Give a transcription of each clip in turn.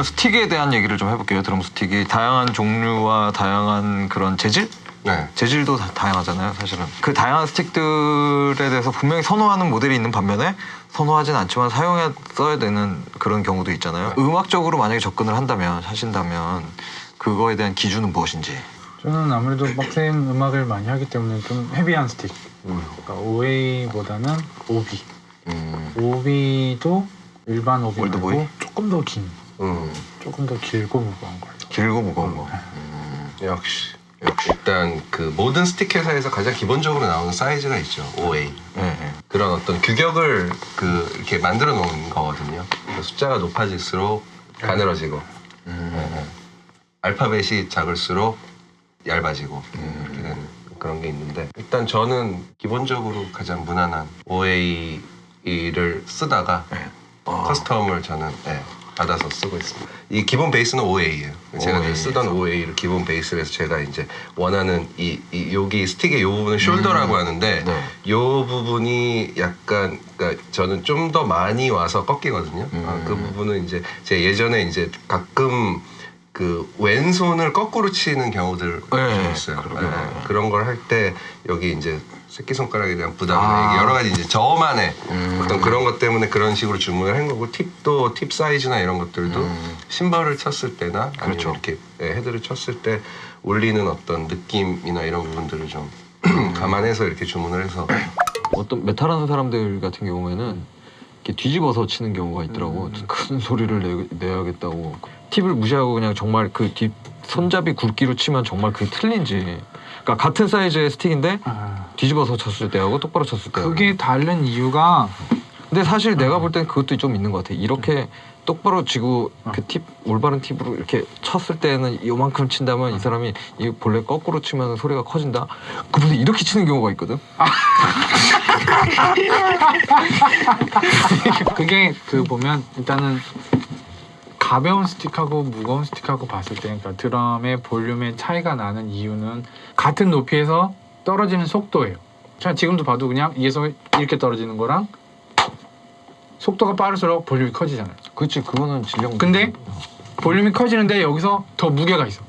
스틱에 대한 얘기를 좀 해볼게요. 드럼 스틱이 다양한 종류와 다양한 그런 재질? 네. 재질도 다양하잖아요, 사실은. 그 다양한 스틱들에 대해서 분명히 선호하는 모델이 있는 반면에 선호하진 않지만 써야 되는 그런 경우도 있잖아요. 음악적으로 만약에 접근을 하신다면 그거에 대한 기준은 무엇인지. 저는 아무래도 빡센 음악을 많이 하기 때문에 좀 헤비한 스틱. 그러니까 OA보다는 OB. OB도 일반 OB 올드보이? 말고 조금 더 긴. 조금 더 길고 무거운 걸. 길고 무거운 거. 역시 일단 그 모든 스틱 회사에서 가장 기본적으로 나오는 사이즈가 있죠. OA. 그런 어떤 규격을 이렇게 만들어 놓은 거거든요. 숫자가 높아질수록 가늘어지고 알파벳이 작을수록 얇아지고 이렇게 되는 그런 게 있는데, 일단 저는 기본적으로 가장 무난한 OA를 쓰다가 커스텀을 저는 받아서 쓰고 있습니다. 이 기본 베이스는 OA예요. 제가 OA 쓰던 OA를 기본 베이스로 해서 제가 이제 원하는 여기 스틱의 요 부분을 숄더라고 하는데 요 부분이 약간, 그러니까 저는 좀 더 많이 와서 꺾이거든요. 그 부분은 이제 제 예전에 이제 가끔 그 왼손을 거꾸로 치는 경우들 좀 있어요. 그런 걸 할 때 여기 이제 새끼손가락에 대한 부담이나 여러 가지 이제 저만의 어떤 그런 것 때문에 그런 식으로 주문을 한 거고, 팁 사이즈나 이런 것들도 심벌을 쳤을 때나 아니면 이렇게 헤드를 쳤을 때 울리는 어떤 느낌이나 이런 부분들을 좀 감안해서 이렇게 주문을 해서. 어떤 메탈하는 사람들 같은 경우에는 이렇게 뒤집어서 치는 경우가 있더라고. 큰 소리를 내야겠다고. 팁을 무시하고 그냥 정말 그 뒷 손잡이 굵기로 치면 정말 그게 틀린지. 그러니까 같은 사이즈의 스틱인데 뒤집어서 쳤을 때하고 똑바로 쳤을 때하고. 그게 다른 이유가, 근데 사실 내가 볼 땐 그것도 좀 있는 것 같아. 이렇게 똑바로 치고 그 올바른 팁으로 이렇게 쳤을 때는 요만큼 친다면 이 사람이 이 본래 거꾸로 치면 소리가 커진다. 그분이 이렇게 치는 경우가 있거든. 그게 보면 일단은 가벼운 스틱하고 무거운 스틱하고 봤을 때, 그러니까 드럼의 볼륨의 차이가 나는 이유는 같은 높이에서 떨어지는 속도예요. 지금도 봐도 그냥 위에서 이렇게 떨어지는 거랑 속도가 빠를수록 볼륨이 커지잖아요. 그렇지, 그거는 질량. 근데 볼륨이 커지는데 여기서 더 무게가 있어.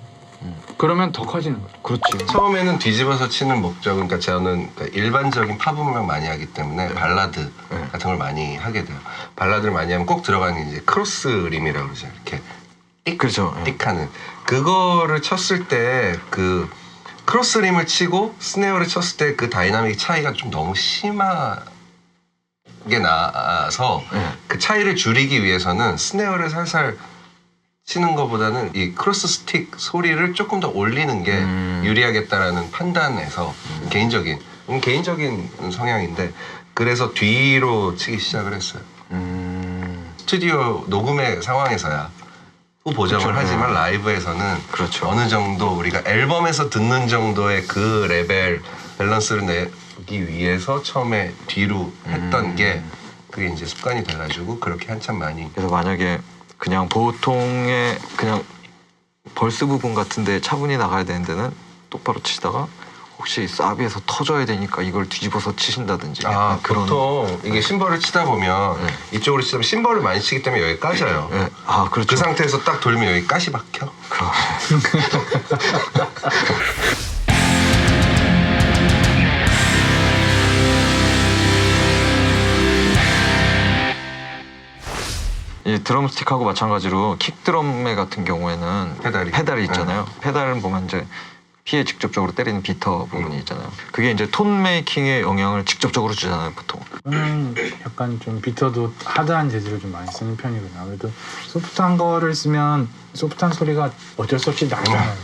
그러면 더 커지는 거죠. 그렇지. 처음에는 뒤집어서 치는 목적은, 그러니까 저는 일반적인 팝 음악 많이 하기 때문에 발라드 같은 걸 많이 하게 돼요. 발라드를 많이 하면 꼭 들어가는 게 이제 크로스 림이라고 그러죠. 이렇게 그렇죠. 띡하는 그거를 쳤을 때 그 크로스 림을 치고 스네어를 쳤을 때 그 다이나믹 차이가 좀 너무 심하게 나서 그 차이를 줄이기 위해서는 스네어를 살살 치는 것보다는 이 크로스 스틱 소리를 조금 더 올리는 게 유리하겠다라는 판단에서 개인적인 성향인데, 그래서 뒤로 치기 시작을 했어요. 스튜디오 녹음의 상황에서야 후 보정을 하지만 라이브에서는 어느 정도 우리가 앨범에서 듣는 정도의 그 레벨 밸런스를 내기 위해서 처음에 뒤로 했던 게 그게 이제 습관이 돼가지고 그렇게 한참 많이. 그래서 만약에 그냥 보통의 그냥 벌스 부분 같은데 차분히 나가야 되는 데는 똑바로 치다가 혹시 사비에서 터져야 되니까 이걸 뒤집어서 치신다든지. 그런. 보통 이게 심벌을 치다 보면 이쪽으로 치다 보면 심벌을 많이 치기 때문에 여기 까져요. 그렇죠. 그 상태에서 딱 돌면 여기 가시 박혀. 이 드럼 스틱하고 마찬가지로 킥 드럼의 같은 경우에는 페달이 있잖아요. 페달을 보면 이제 피에 직접적으로 때리는 비터 부분이 있잖아요. 그게 이제 톤 메이킹에 영향을 직접적으로 주잖아요, 보통. 저는 약간 좀 비터도 하드한 재질을 좀 많이 쓰는 편이거든요. 아무래도 소프트한 거를 쓰면 소프트한 소리가 어쩔 수 없이 나잖아요.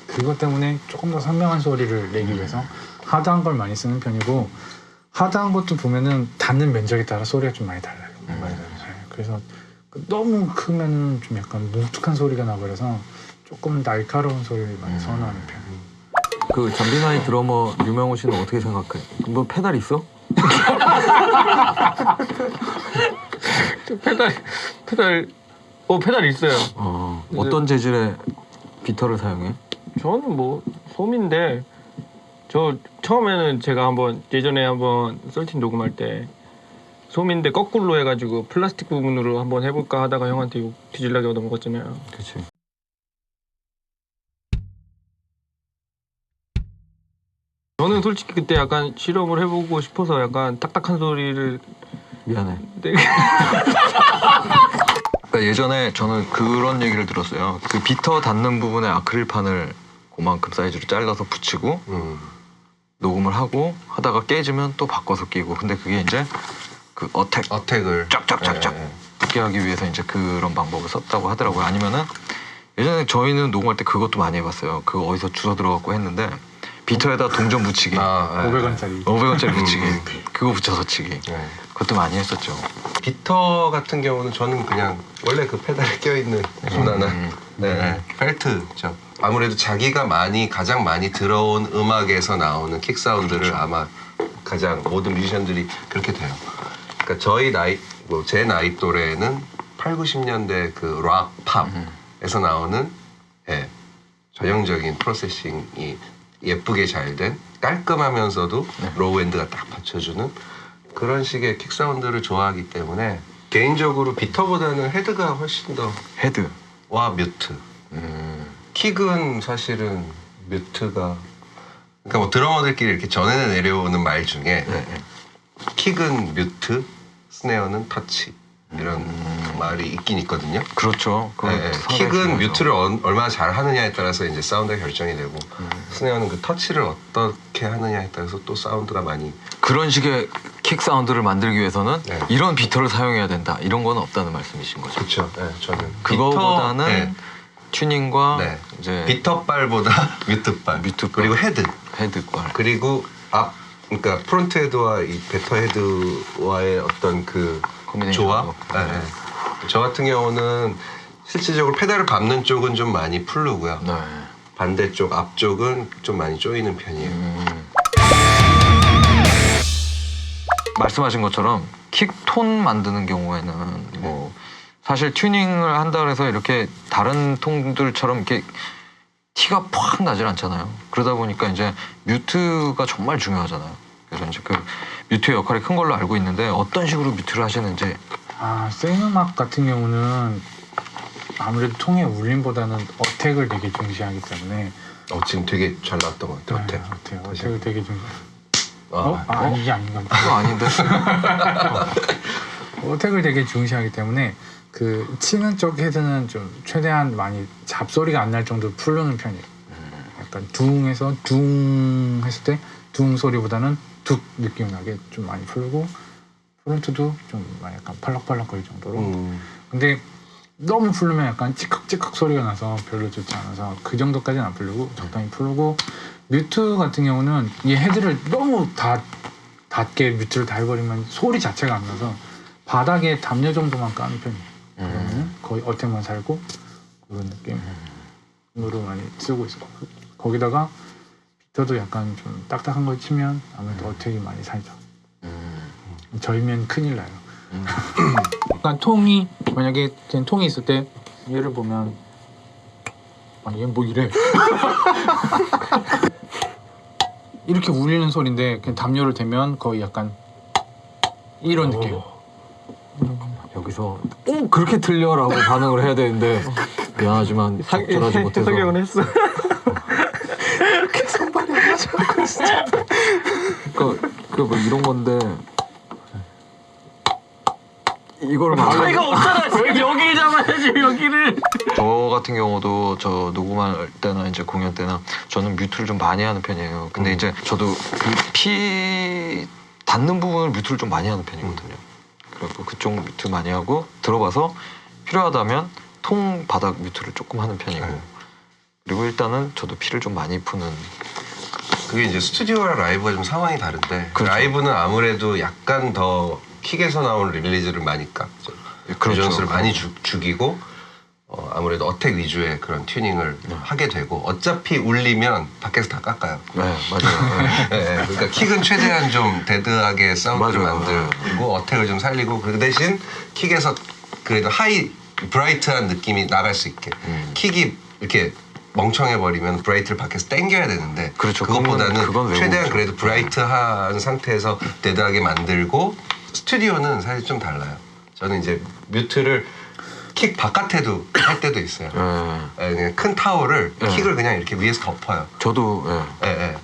그것 때문에 조금 더 선명한 소리를 내기 위해서 하드한 걸 많이 쓰는 편이고, 하드한 것도 보면은 닿는 면적에 따라 소리가 좀 많이 달라요. 그래서 너무 크면 좀 약간 뭉툭한 소리가 나버려서 조금 날카로운 소리를 많이 선호하는 편이에요. 그 잠비나이 드러머 유명호 씨는 어떻게 생각해? 뭐 페달 있어? 페달 있어요. 어떤 재질의 비터를 사용해? 저는 뭐 솜인데, 저 처음에는 제가 예전에 한번 썰틴 녹음할 때 솜인데 거꾸로 해가지고 플라스틱 부분으로 한번 해볼까 하다가 형한테 욕 뒤질라게 얻어먹었잖아요. 그렇지. 저는 솔직히 그때 약간 실험을 해보고 싶어서 약간 딱딱한 소리를 미안해. 되게 그러니까 예전에 저는 그런 얘기를 들었어요. 그 비터 닿는 부분에 아크릴판을 그만큼 사이즈로 잘라서 붙이고 녹음을 하고 하다가 깨지면 또 바꿔서 끼고. 근데 그게 이제 그 어택을 쫙쫙쫙쫙 예, 예. 붙게 하기 위해서 이제 그런 방법을 썼다고 하더라고요. 아니면은 예전에 저희는 녹음할 때 그것도 많이 해봤어요. 그거 어디서 주워 들어갖고 했는데 비터에다 동전 붙이기, 아, 예. 500원짜리 500원짜리 붙이기, 그거 붙여서 치기. 예. 그것도 많이 했었죠. 비터 같은 경우는 저는 그냥 원래 그 페달에 껴있는 무난한 네, 펠트죠. 아무래도 자기가 가장 많이 들어온 음악에서 나오는 킥 사운드를 그렇죠. 아마 가장 모든 뮤지션들이 그렇게 돼요. 그러니까 저희 나이, 제 나이 또래는 8, 90년대 그 락, 팝에서 나오는 예, 전형적인 프로세싱이 예쁘게 잘 된 깔끔하면서도 로우 엔드가 딱 받쳐주는 그런 식의 킥 사운드를 좋아하기 때문에 개인적으로 비터보다는 헤드가 훨씬 더 헤드. 와 뮤트. 킥은 사실은 뮤트가 그러니까 뭐 드러머들끼리 이렇게 전해 내려오는 말 중에 킥은 뮤트, 스네어는 터치 이런 말이 있긴 있거든요. 그렇죠. 그건 네, 상당히 킥은 중요하죠. 뮤트를 얼마나 잘 하느냐에 따라서 이제 사운드가 결정이 되고 스네어는 그 터치를 어떻게 하느냐에 따라서 또 사운드가 많이 그런 식의 킥 사운드를 만들기 위해서는 네. 이런 비터를 사용해야 된다. 이런 건 없다는 말씀이신 거죠. 그렇죠. 네, 저는 그거보다는 네. 튜닝과 네. 이제 비터발보다 뮤트발 뮤트발. 그리고 헤드 헤드과 그리고 그러니까 프론트 헤드와 이 베터 헤드와의 어떤 그 코미네이션. 조합. 네. 네. 저 같은 경우는 실질적으로 페달을 밟는 쪽은 좀 많이 풀르고요. 네. 반대쪽 앞쪽은 좀 많이 조이는 편이에요. 말씀하신 것처럼 킥 톤 만드는 경우에는 뭐 사실 튜닝을 한다 그래서 이렇게 다른 톤들처럼 이렇게 티가 팍 나질 않잖아요. 그러다 보니까 이제 뮤트가 정말 중요하잖아요. 그래서 이제 그 뮤트의 역할이 큰 걸로 알고 있는데 어떤 식으로 뮤트를 하시는지. 생음악 같은 경우는 아무래도 통의 울림보다는 어택을 되게 중시하기 때문에 지금 되게 잘 나왔던 것 같아요. 어택을 되게 중시. 아, 이게 아닌가 보다. 그거 아닌데. 어택을 되게 중시하기 때문에 그 치는 쪽 헤드는 좀 최대한 많이 잡소리가 안 날 정도로 풀르는 편이에요. 약간 둥해서 둥 했을 때 둥 소리보다는 둑 느낌 나게 좀 많이 풀고 프론트도 좀 약간 펄럭펄럭거릴 정도로. 근데 너무 풀르면 약간 찌컥찌컥 소리가 나서 별로 좋지 않아서 그 정도까지는 안 풀리고 적당히 풀고 뮤트 같은 경우는 이 헤드를 너무 닿게 뮤트를 다 해버리면 소리 자체가 안 나서 바닥에 담요 정도만 까는 편이에요. 그러면 거의 어택만 살고 그런 느낌으로 많이 쓰고 있어요. 거기다가 비터도 약간 좀 딱딱한 걸 치면 아무래도 어택이 많이 살죠. 저희면 큰일 나요. 약간 통이 만약에 그냥 통이 있을 때 얘를 보면 얘 뭐 이래 이렇게 울리는 소리인데 그냥 담요를 대면 거의 약간 이런 느낌. 여기서 그렇게 들려라고 반응을 해야 되는데 미안하지만 적절하지 못해서 해석은 했어. 이렇게 손발이 하고 진짜. 그러니까 뭐 이런 건데 이거를 차이가 없잖아. 지금 여기 잡아야지 여기를. 저 같은 경우도 저 녹음할 때나 이제 공연 때나 저는 뮤트를 좀 많이 하는 편이에요. 근데 이제 저도 그 피 닿는 부분을 뮤트를 좀 많이 하는 편이거든요. 그리고 그쪽 뮤트 많이 하고 들어봐서 필요하다면 통 바닥 뮤트를 조금 하는 편이고 그리고 일단은 저도 피를 좀 많이 푸는. 그게 이제 스튜디오랑 라이브가 좀 상황이 다른데 그렇죠. 라이브는 아무래도 약간 더 킥에서 나오는 릴리즈를 많이 깎죠. 그렇죠. 레전스를 많이 죽이고 아무래도 어택 위주의 그런 튜닝을 하게 되고 어차피 울리면 밖에서 다 깎아요. 네 맞아요. 네, 그러니까 킥은 최대한 좀 데드하게 사운드를 맞아요. 만들고 어택을 좀 살리고 그 대신 킥에서 그래도 하이 브라이트한 느낌이 나갈 수 있게 킥이 이렇게 멍청해 버리면 브라이트를 밖에서 당겨야 되는데 그렇죠. 그것보다는 그건 최대한 외국이죠. 그래도 브라이트한 상태에서 데드하게 만들고 스튜디오는 사실 좀 달라요. 저는 이제 뮤트를 킥 바깥에도 할 때도 있어요. 그냥 큰 타월을 킥을 그냥 이렇게 위에서 덮어요. 저도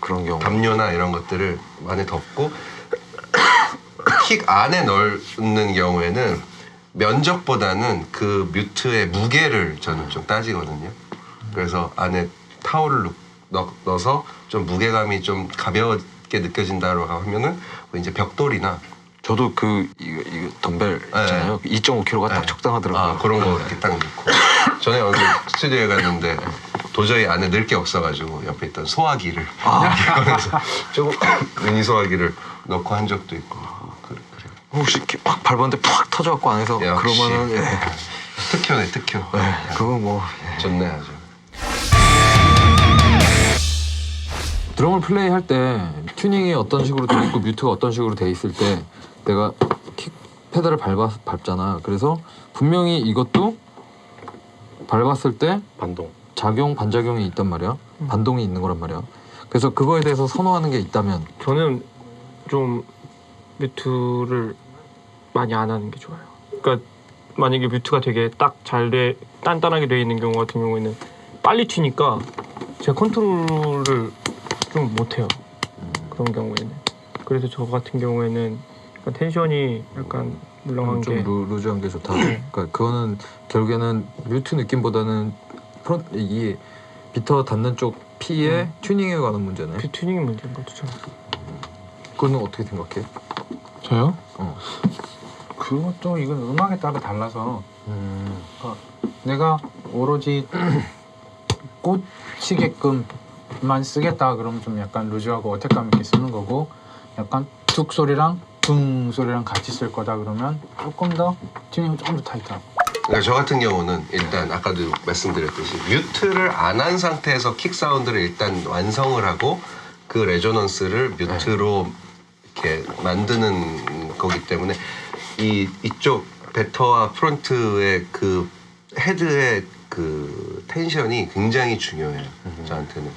그런 경우 담요나 이런 것들을 안에 덮고 킥 안에 넣는 경우에는 면적보다는 그 뮤트의 무게를 저는 좀 따지거든요. 그래서 안에 타월을 넣어서 좀 무게감이 좀 가볍게 느껴진다고 하면은 이제 벽돌이나 저도 이거 덤벨 있잖아요. 2.5kg가 딱 적당하더라고요. 그런 거 이렇게 딱 넣고. 전에 어느 스튜디오에 갔는데 도저히 안에 넣을 게 없어가지고 옆에 있던 소화기를 꺼내서 조금 미니 소화기를 넣고 한 적도 있고. 그래요. 혹시 이렇게 팍 밟았는데 팍 터져갖고 안에서 역시. 그러면은 특효네 특효. 그거 뭐 좋네 아주. 드럼을 플레이할 때 튜닝이 어떤 식으로 돼 있고 뮤트가 어떤 식으로 돼 있을 때 내가 킥 페달을 밟잖아. 그래서 분명히 이것도 밟았을 때 반작용이 있단 말이야. 반동이 있는 거란 말이야. 그래서 그거에 대해서 선호하는 게 있다면 저는 좀 뮤트를 많이 안 하는 게 좋아요. 그러니까 만약에 뮤트가 되게 단단하게 돼 있는 경우 같은 경우에는 빨리 튀니까 제가 컨트롤을 좀 못해요. 그런 경우에는. 그래서 저 같은 경우에는 약간 텐션이 약간 물렁한 좀 게 루즈한 게 좋다. 그러니까 그거는 결국에는 뮤트 느낌보다는 이 비터 닿는 쪽 P의 튜닝에 관한 문제네. 그 튜닝이 문제인 것 같죠. 그거는 어떻게 생각해? 저요? 그것도 이건 음악에 따라 달라서 내가 오로지 꽂히게끔만 쓰겠다 그러면 좀 약간 루즈하고 어택감 있게 쓰는 거고, 약간 툭 소리랑 둥 소리랑 같이 쓸 거다 그러면 조금 더 튜닝을 조금 더 타이트하고. 그러니까 저 같은 경우는 일단 아까도 말씀드렸듯이 뮤트를 안 한 상태에서 킥 사운드를 일단 완성을 하고 그 레조넌스를 뮤트로 이렇게 만드는 거기 때문에 이쪽 배터와 프론트의 그 헤드의 그 텐션이 굉장히 중요해요. 저한테는.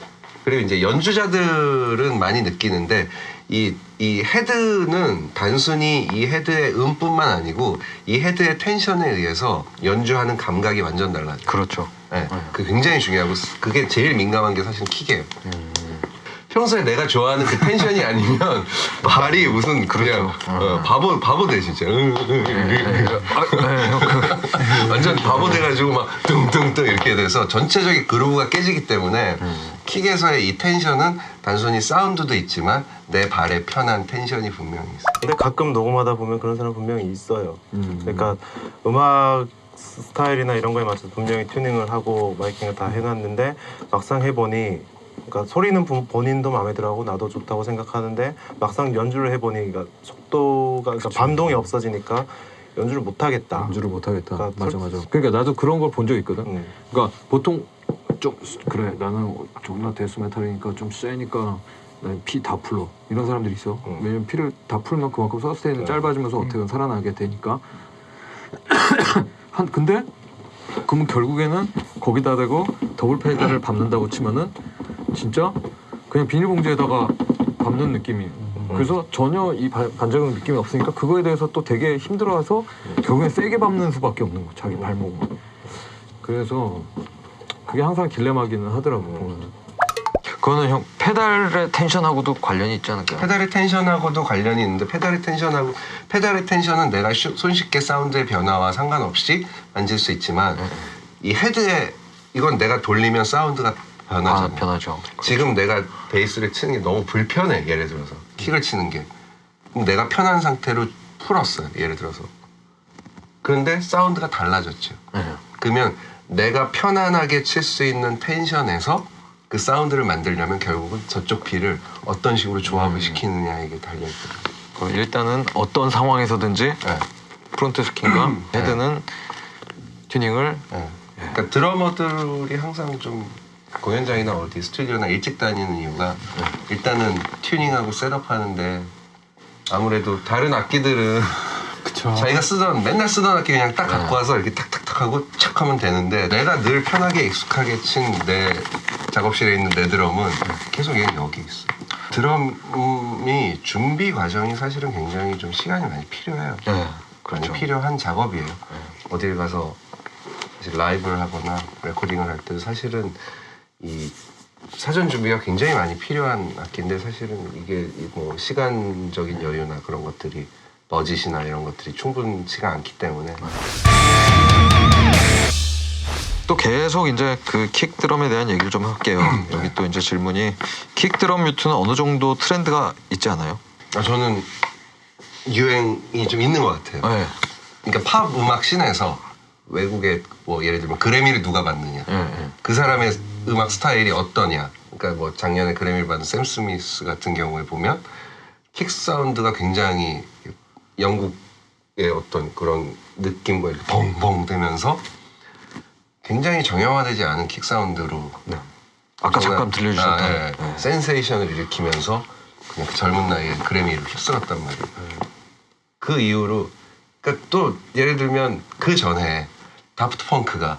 그리고 이제 연주자들은 많이 느끼는데 이 헤드는 단순히 이 헤드의 음뿐만 아니고 이 헤드의 텐션에 의해서 연주하는 감각이 완전 달라요. 그렇죠. 네, 그 굉장히 중요하고 그게 제일 민감한 게 사실 킥이에요. 평소에 내가 좋아하는 그 텐션이 아니면 말이 무슨 그냥 바보 돼 진짜. 완전 바보 돼가지고 막 뚱뚱뚱 이렇게 돼서 전체적인 그루브가 깨지기 때문에 킥에서의 이 텐션은 단순히 사운드도 있지만 내 발에 편한 텐션이 분명히 있어. 근데 가끔 녹음하다 보면 그런 사람 분명히 있어요. 그러니까 음악 스타일이나 이런 거에 맞춰서 분명히 튜닝을 하고 마이킹을 다 해놨는데 막상 해보니, 그러니까 소리는 본인도 마음에 들어하고 나도 좋다고 생각하는데 막상 연주를 해보니 그러니까 속도가 그러니까 반동이 없어지니까 연주를 못하겠다. 연주를 못하겠다. 그러니까 맞아. 그러니까 나도 그런 걸 본 적 있거든. 그러니까 보통 좀 그래 나는 존나 데스메탈이니까 좀 세니까 피 다 풀러 이런 사람들이 있어. 왜냐면 피를 다 풀면 그만큼 서스테인은 짧아지면서 어떻게든 살아나게 되니까. 근데 그러면 결국에는 거기다 대고 더블 페달을 밟는다고 치면은 진짜 그냥 비닐봉지에다가 밟는 느낌이에요. 그래서 전혀 이 반작용 느낌이 없으니까 그거에 대해서 또 되게 힘들어해서 결국엔 세게 밟는 수밖에 없는 거 자기 발목을. 그래서 그게 항상 딜레마기는 하더라고 보면. 그거는 형 페달의 텐션하고도 관련이 있지 않을까요? 페달의 텐션하고도 관련이 있는데 페달의 텐션은 내가 손쉽게 사운드의 변화와 상관없이 만질 수 있지만 이 헤드에 이건 내가 돌리면 사운드가 변하잖아. 변하죠. 지금 내가 베이스를 치는 게 너무 불편해. 예를 들어서 킥을 치는 게 그럼 내가 편한 상태로 풀었어요. 예를 들어서 그런데 사운드가 달라졌죠. 그러면 내가 편안하게 칠 수 있는 텐션에서 그 사운드를 만들려면 결국은 저쪽 비를 어떤 식으로 조합을 시키느냐에 달려있거든요. 일단은 어떤 상황에서든지 프론트 스킨과 헤드는 튜닝을 그러니까 드러머들이 항상 좀 공연장이나 어디 스튜디오나 일찍 다니는 이유가 일단은 튜닝하고 셋업하는데 아무래도 다른 악기들은 그쵸. 자기가 맨날 쓰던 악기 그냥 딱 갖고 와서 이렇게 탁탁탁 하고 착 하면 되는데 내가 늘 편하게 익숙하게 친 내 작업실에 있는 내 드럼은 계속 얘는 여기 있어. 드럼이 준비 과정이 사실은 굉장히 좀 시간이 많이 필요해요. 네, 그렇죠. 많이 필요한 작업이에요. 어딜 가서 사실 라이브를 하거나 레코딩을 할 때도 사실은 이 사전 준비가 굉장히 많이 필요한 악기인데 사실은 이게 뭐 시간적인 여유나 그런 것들이 버짓이나 이런 것들이 충분치가 않기 때문에 또 계속 이제 그 킥 드럼에 대한 얘기를 좀 할게요. 여기 또 이제 질문이 킥 드럼 뮤트는 어느 정도 트렌드가 있지 않아요? 저는 유행이 좀 있는 것 같아요. 네. 그러니까 팝 음악 씬에서 외국의 뭐 예를 들면 그래미를 누가 받느냐, 네. 그 사람의 음악 스타일이 어떠냐. 그러니까 뭐 작년에 그래미를 받은 샘 스미스 같은 경우에 보면 킥 사운드가 굉장히 영국의 어떤 그런 느낌과 이렇게 벙벙 되면서 굉장히 정형화되지 않은 킥 사운드로 아까 잠깐 엄청난- 들려주셨던 네. 센세이션을 일으키면서 그냥 그 젊은 나이에 그래미를 휩쓸었단 말이에요. 그 이후로 그러니까 또 예를 들면 그 전에 다프트 펑크가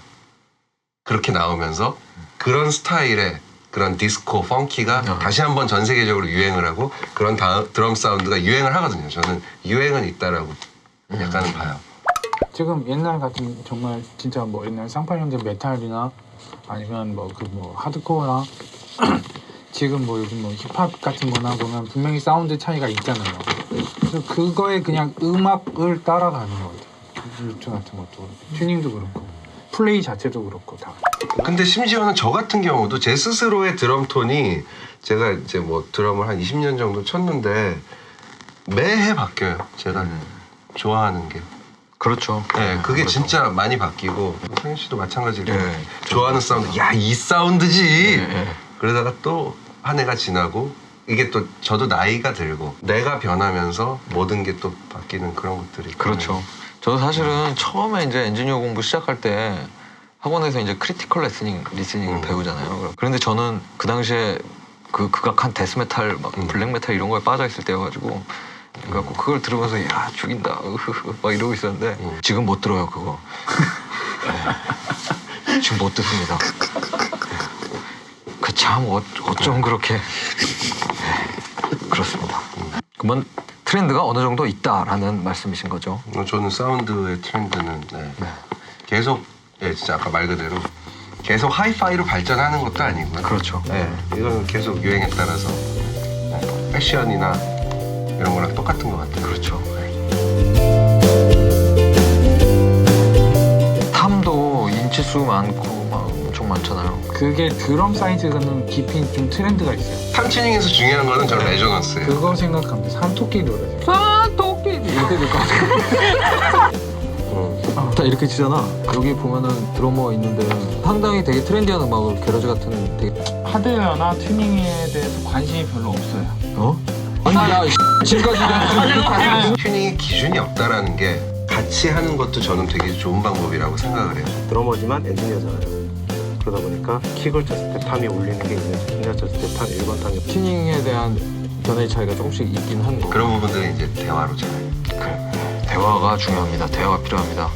그렇게 나오면서 그런 스타일의 그런 디스코 펑키가 다시 한번 전 세계적으로 유행을 하고 그런 드럼 사운드가 유행을 하거든요. 저는 유행은 있다라고 약간은 봐요. 지금 옛날 같은 정말 진짜 뭐 옛날 쌍팔년대 메탈이나 아니면 뭐 그 뭐 하드코어나 지금 뭐 요즘 뭐 힙합 같은 거나 보면 분명히 사운드 차이가 있잖아요. 그래서 그거에 그냥 음악을 따라가는 것 같아요. 루트 같은 것도 그렇고 튜닝도 그렇고 플레이 자체도 그렇고 다. 근데 심지어는 저 같은 경우도 제 스스로의 드럼 톤이 제가 이제 뭐 드럼을 한 20년 정도 쳤는데 매해 바뀌어요. 제가 좋아하는 게. 그렇죠. 네, 그게 그렇죠. 진짜 많이 바뀌고 상현 씨도 마찬가지로 네. 좋아하는 사운드, 야, 이 사운드지. 네. 그러다가 또 한 해가 지나고 이게 또 저도 나이가 들고 내가 변하면서 모든 게 또 바뀌는 그런 것들이 그렇죠. 저도 사실은 처음에 이제 엔지니어 공부 시작할 때 학원에서 이제 크리티컬 리스닝을 배우잖아요. 그런데 저는 그 당시에 그 극악한 데스메탈, 막 블랙메탈 이런 거에 빠져 있을 때여가지고 그래갖고 그걸 들으면서 야 죽인다 막 이러고 있었는데 지금 못 들어요 그거. 네. 지금 못 듣습니다. 그 참 어쩜 그렇게 그렇습니다. 그러면 트렌드가 어느 정도 있다라는 말씀이신 거죠? 저는 사운드의 트렌드는 계속 진짜 아까 말 그대로 계속 하이파이로 발전하는 것도 아니고요. 그렇죠. 네, 이거는 계속 유행에 따라서 패션이나 이런 거랑 똑같은 것 같아요. 그렇죠. 탐도 인치수 많고 막 엄청 많잖아요. 그게 드럼 사이즈는 깊이 좀 트렌드가 있어요. 탐치닝에서 중요한 거는 저는 레조넌스예요. 그거 생각하면 산토끼 노래. 산토끼 이렇게 될 것 같아요. 다 이렇게 치잖아. 여기 보면은 드러머 있는데 상당히 되게 트렌디한 음악을 게러지 같은 되게 하드웨어나 튜닝에 대해서 관심이 별로 없어요. 어? 아니 야 지금까지 튜닝의 기준이 없다라는 게 같이 하는 것도 저는 되게 좋은 방법이라고 생각을 해요. 드러머지만 엔지니어잖아요. 그러다 보니까 킥을 쳤을 때 탐이 울리는 게 있는 엔지니어 쳤을 때 탐 일반 탐이 튜닝에 대한 견해의 차이가 조금씩 있긴 한 거. 그런 부분들은 이제 대화로 잘. 대화가 중요합니다. 대화가 필요합니다.